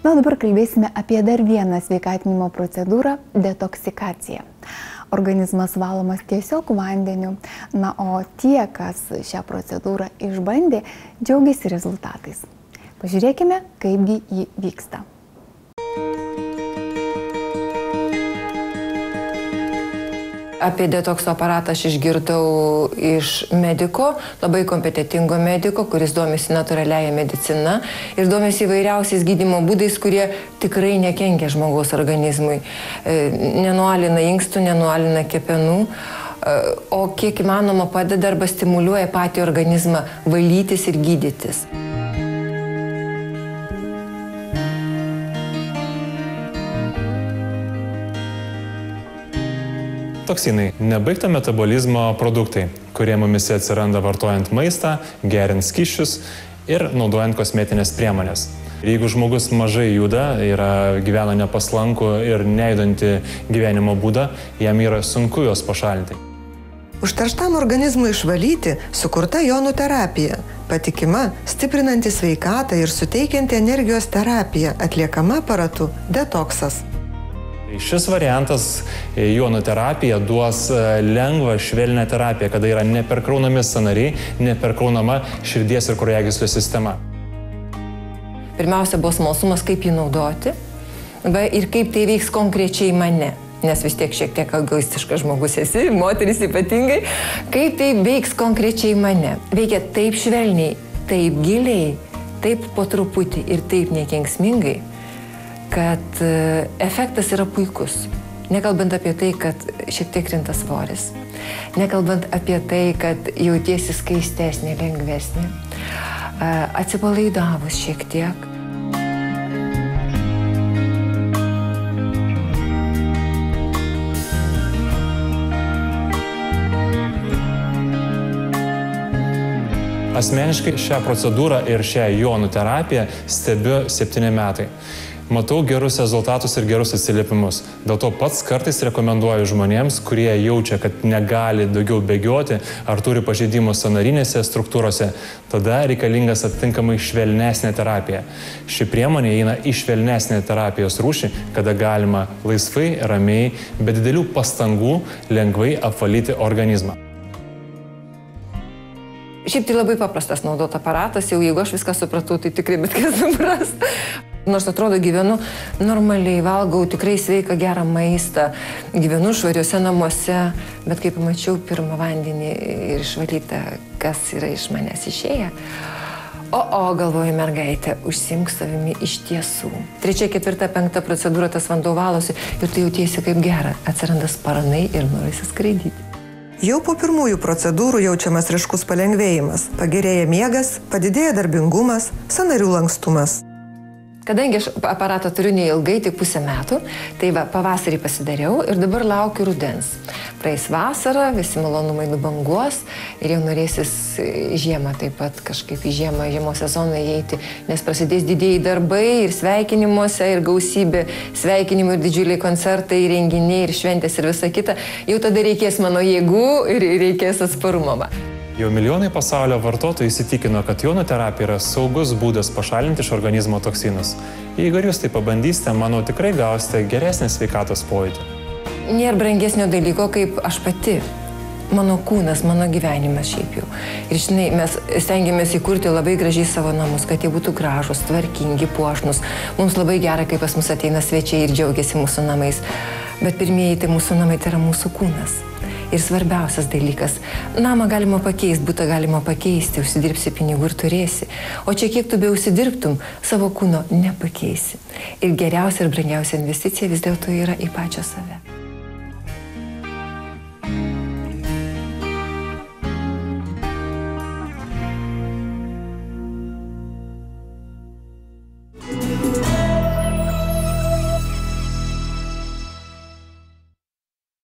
Na, o dabar kalbėsime apie dar vieną sveikatinimo procedūrą – detoksikaciją. Organizmas valomas tiesiog vandeniu, na, o tie, kas šią procedūrą išbandė, džiaugiasi rezultatais. Pažiūrėkime, kaipgi ji vyksta. Apie detokso aparatą aš išgirdau iš mediko, labai kompetentingo mediko, kuris domisi natūraliąją mediciną ir domisi įvairiausiais gydymo būdais, kurie tikrai nekenkia žmogaus organizmui. Nenualina inkstų, nenualina kepenų, o kiek įmanoma padeda arba stimuliuoja patį organizmą valytis ir gydytis. Toksinai – nebaigto metabolizmo produktai, kurie mumise atsiranda vartojant maistą, geriant skysčius ir naudojant kosmetinės priemonės. Jeigu žmogus mažai juda, gyvena nepaslankų ir nejudanti gyvenimo būdą, jam yra sunku jos pašalinti. Užterštam organizmui išvalyti sukurta jonų terapija, patikima, stiprinanti sveikatą ir suteikianti energijos terapija, atliekama aparatu detoksas. Šis variantas jonų terapija duos lengvą švelnią terapiją, kada yra neperkraunami sąnariai, neperkraunama širdies ir kraujagyslių sistema. Pirmiausia buvo smalsumas, kaip jį naudoti ir kaip tai veiks konkrečiai mane, nes vis tiek šiek tiek egoistiškas žmogus esi, moteris ypatingai, kaip tai veiks konkrečiai mane. Veikia taip švelniai, taip giliai, taip po truputį ir taip nekenksmingai, kad efektas yra puikus. Nekalbant apie tai, kad šiek tiek krinta svoris. Nekalbant apie tai, kad jautiesi skaistesnė, lengvesnė. Atsipalaidavus šiek tiek. Asmeniškai šią procedūrą ir šią jonų terapiją stebiu 7 metai. Matau gerus rezultatus ir gerus atsiliepimus. Dėl to pats kartais rekomenduoju žmonėms, kurie jaučia, kad negali daugiau bėgioti ar turi pažeidimų sąnarinėse struktūrose, tada reikalingas atitinkamai švelnesnė terapija. Ši priemonė eina į švelnesnę terapijos rūšį, kada galima laisvai, ramiai, be didelių pastangų lengvai apvalyti organizmą. Šiaip tai labai paprastas naudot aparatas, jau jeigu aš viską supratau, tai tikrai bet kas supras. Nors atrodo gyvenu normaliai, valgau tikrai sveiką gerą maistą, gyvenu švariuose namuose, bet kai pamačiau pirmą vandenį ir išvalytą, kas yra iš manęs išėję, galvoju, mergaitė, užsiimk savimi iš tiesų. 3., 4., 5. procedūra tas vanduo valosi ir tu jautiesi kaip gera, atsiranda sparnai ir norisi skraidyti. Jau po pirmųjų procedūrų jaučiamas ryškus palengvėjimas, pagerėja miegas, padidėja darbingumas, sąnarių lankstumas. Kadangi aš aparatą turiu neilgai, tik 0,5 metų, tai pavasarį pasidariau ir dabar laukiu rudens. Praeis vasara, visi malonumai nubanguos ir jau norėsis žiemą taip pat kažkaip į žiemos sezoną įeiti, nes prasidės didieji darbai ir sveikinimuose ir gausybė sveikinimų ir didžiuliai koncertai, renginiai ir šventės ir visa kita. Jau tada reikės mano jėgų ir reikės atsparumo. Jau milijonai pasaulio vartotojų įsitikino, kad jonų terapija yra saugus būdas pašalinti iš organizmo toksinus. Jeigu jūs tai pabandysite, manau, tikrai gausite geresnį sveikatos pojūtį. Nėra brangesnio dalyko, kaip aš pati. Mano kūnas, mano gyvenimas šiaip jau. Ir žinai, mes stengiamės įkurti labai gražiai savo namus, kad jie būtų gražus, tvarkingi, puošnus. Mums labai gera, kai pas mus ateina svečiai ir džiaugiasi mūsų namais. Bet pirmieji tai mūsų namai, tai yra mūsų kūnas. Ir svarbiausias dalykas, namą galima pakeisti, butą galima pakeisti, užsidirbsi pinigų ir turėsi. O čia kiek tu be užsidirbtum, savo kūno nepakeisi. Ir geriausia ir brangiausia investicija vis dėlto yra į pačią save.